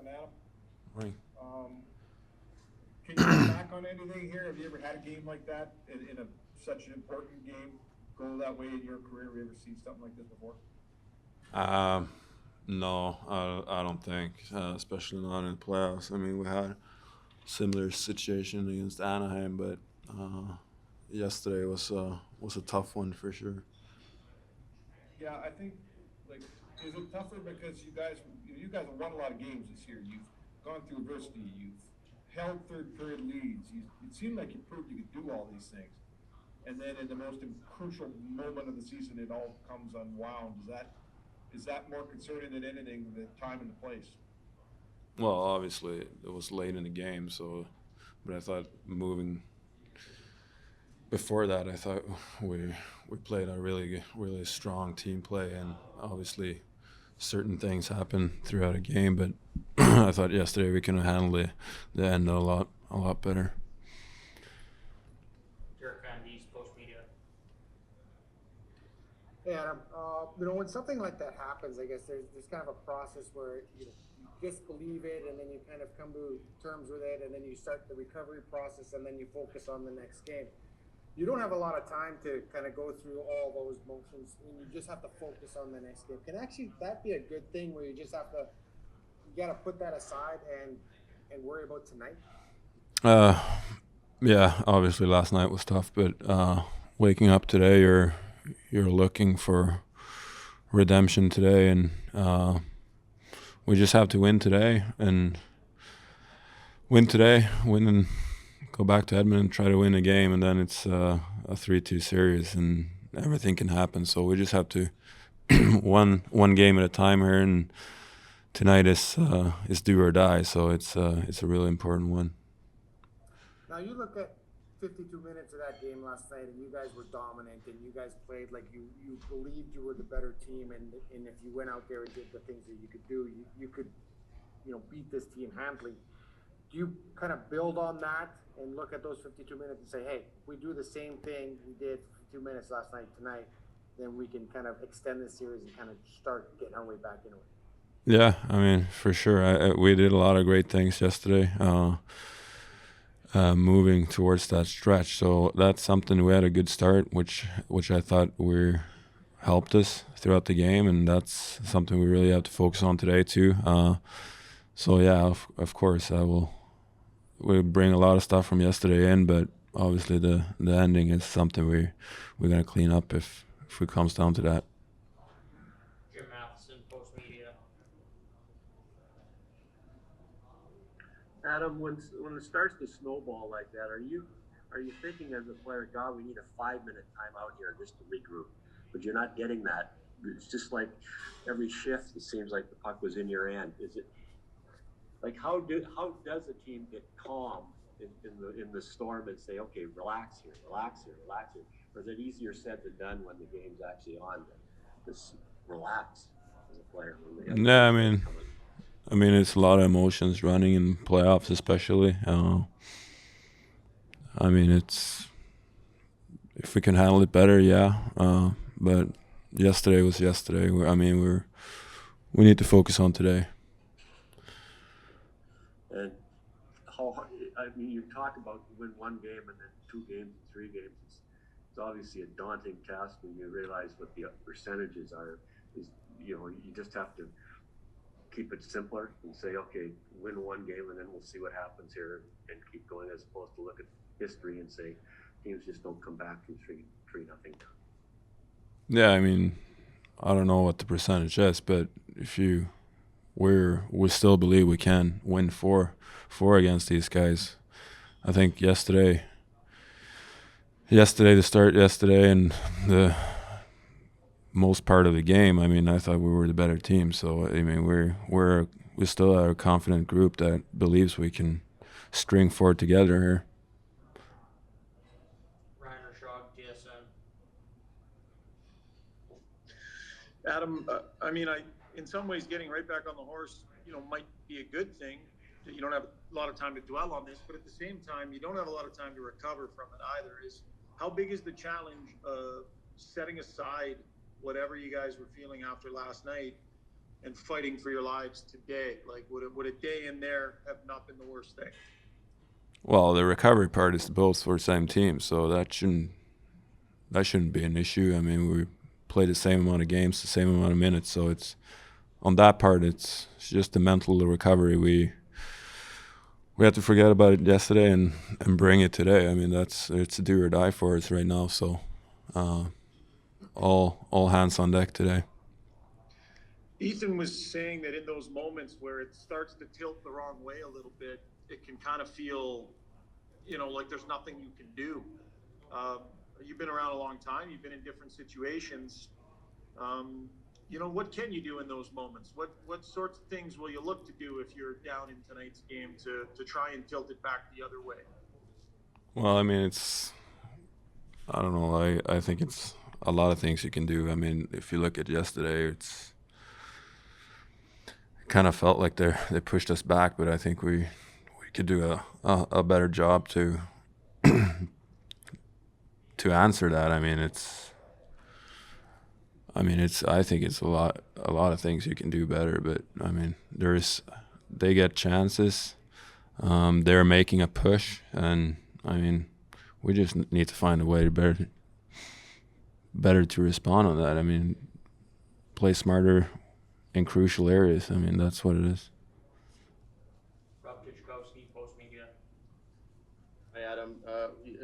and Adam. Morning. Can you look back on anything here? Have you ever had a game like that in such an important game go that way in your career? Have you ever seen something like this before? Um, no, I don't think, especially not in the playoffs. I mean, we had a similar situation against Anaheim, but yesterday was a tough one for sure. Yeah, I think like is it tougher because you guys have won a lot of games this year. You've gone through adversity. You've held third period leads. It seemed like you proved you could do all these things. And then in the most crucial moment of the season, it all comes unwound. Is that more concerning than anything, the time and the place? Well, obviously it was late in the game, so but I thought moving before that, I thought we played a really strong team play, and obviously certain things happen throughout a game, but I thought yesterday we could have handled the end a lot better. Derek Van Diest, Post Media. Hey Adam, when something like that happens, I guess there's kind of a process where you disbelieve it, and then you kind of come to terms with it, and then you start the recovery process, and then you focus on the next game. You don't have a lot of time to kind of go through all those motions, and you just have to focus on the next game. Can actually that be a good thing where you just have to you got to put that aside and worry about tonight? Uh, yeah, obviously last night was tough, but waking up today, you're looking for redemption today, and we just have to win today and win and go back to Edmonton, try to win a game, and then it's a 3-2 series, and everything can happen. So we just have to one game at a time here, and tonight is do or die. So it's a really important one. Now you look at 52 minutes of that game last night, and you guys were dominant, and you guys played like you believed you were the better team, and if you went out there and did the things that you could do, you could beat this team handily. Do you kind of build on that and look at those 52 minutes and say, hey, if we do the same thing we did 52 minutes last night tonight, then we can kind of extend this series and kind of start getting our way back into it? Yeah, I mean, for sure. We did a lot of great things yesterday, moving towards that stretch. So that's something we had a good start, which I thought helped us throughout the game, and that's something we really have to focus on today too. So yeah, of course, we bring a lot of stuff from yesterday in, but obviously the ending is something we're gonna clean up if it comes down to that. Jim Matheson, Post Media. Adam, when it starts to snowball like that, are you thinking as a player, God, we need a 5-minute timeout here just to regroup? But you're not getting that. It's just like every shift, it seems like the puck was in your end. Is it like how does a team get calm in the storm and say, okay, relax here, or is it easier said than done when the game's actually on? Just relax as a player when the Yeah, I mean, it's a lot of emotions running in playoffs, especially. I mean, it's if we can handle it better, yeah. But yesterday was yesterday. We need to focus on today. And you talk about win one game and then 2 games and 3 games. It's obviously a daunting task when you realize what the percentages are. You just have to keep it simpler and say, okay, win one game and then we'll see what happens here and keep going, as opposed to look at history and say teams just don't come back from 3-0. Yeah, I mean, I don't know what the percentage is, but we still believe we can win four against these guys. I think yesterday, the start yesterday and the most part of the game, I mean, I thought we were the better team. So I mean, we still are a confident group that believes we can string 4 together here. Reiner Shaw, TSN. Adam, in some ways, getting right back on the horse, might be a good thing. You don't have a lot of time to dwell on this, but at the same time, you don't have a lot of time to recover from it either. How big is the challenge of setting aside whatever you guys were feeling after last night and fighting for your lives today? Like, would a day in there have not been the worst thing? Well, the recovery part is both for the same team, so that shouldn't be an issue. I mean, we play the same amount of games, the same amount of minutes, so it's on that part. It's just the mental recovery. We had to forget about it yesterday and bring it today. I mean, it's a do or die for us right now. So all hands on deck today. Ethan was saying that in those moments where it starts to tilt the wrong way a little bit, it can kind of feel, like there's nothing you can do. You've been around a long time. You've been in different situations. What can you do in those moments? What sorts of things will you look to do if you're down in tonight's game to try and tilt it back the other way? Well, I mean, I don't know. I think it's a lot of things you can do. I mean, if you look at yesterday, it kind of felt like they pushed us back, but I think we could do a better job to answer that. I think it's a lot of things you can do better, but I mean, they get chances. They're making a push, and I mean, we just need to find a way to better to respond on that. I mean, play smarter in crucial areas. I mean, that's what it is. Rob Kichikowski, Post Media. Hey, Adam,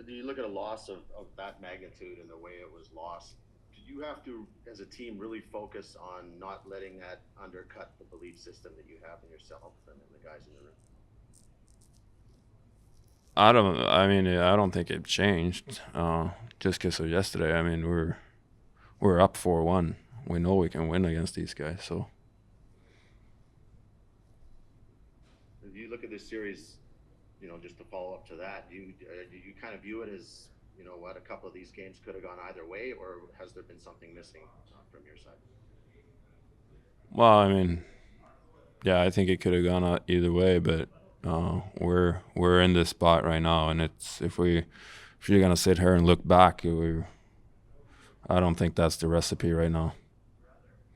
you look at a loss of that magnitude and the way it was lost. Did you have to, as a team, really focus on not letting that undercut the belief system that you have in yourself and the guys in the room? I don't think it changed just because of yesterday. I mean, we're up 4-1. We know we can win against these guys. So If you look at this series, just to follow up to that, do you kind of view it as, what a couple of these games could have gone either way, or has there been something missing from your side? well, I mean, yeah, I think it could have gone out either way, but we're in this spot right now, and it's if you're gonna sit here and look back, I don't think that's the recipe right now.